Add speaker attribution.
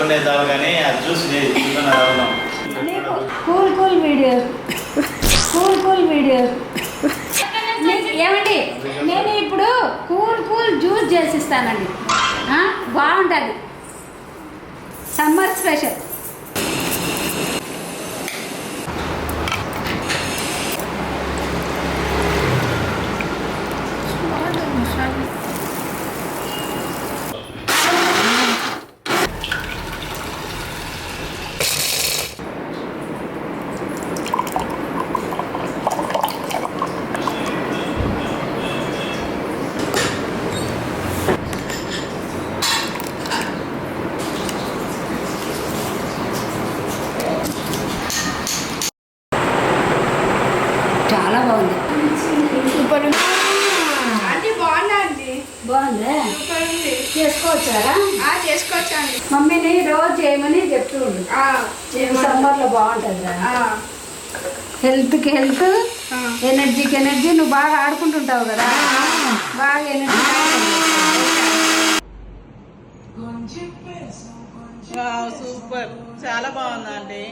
Speaker 1: తాగుకునే తాగు కానీ అది చూసి
Speaker 2: కూల్ కూల్ వీడియో ఏమండి నేను ఇప్పుడు కూల్ జ్యూస్ చేసిస్తానండి బాగుంటుంది సమ్మర్ స్పెషల్ చాలా బాగుంది
Speaker 3: సూపర్ అంటే బాగుందండి
Speaker 2: బాగుందా
Speaker 3: సూపర్ ఉంది
Speaker 2: చేసుకోవచ్చారా
Speaker 3: చేసుకోవచ్చా అండి
Speaker 2: మమ్మీని రోజు చేయమని చెప్తూ ఉండు సమ్మర్లో బాగుంటుంది హెల్త్కి హెల్త్ ఎనర్జీకి ఎనర్జీ నువ్వు బాగా ఆడుకుంటుంటావు కదా బాగా ఎనర్జీ
Speaker 4: సూపర్ చాలా బాగుందండి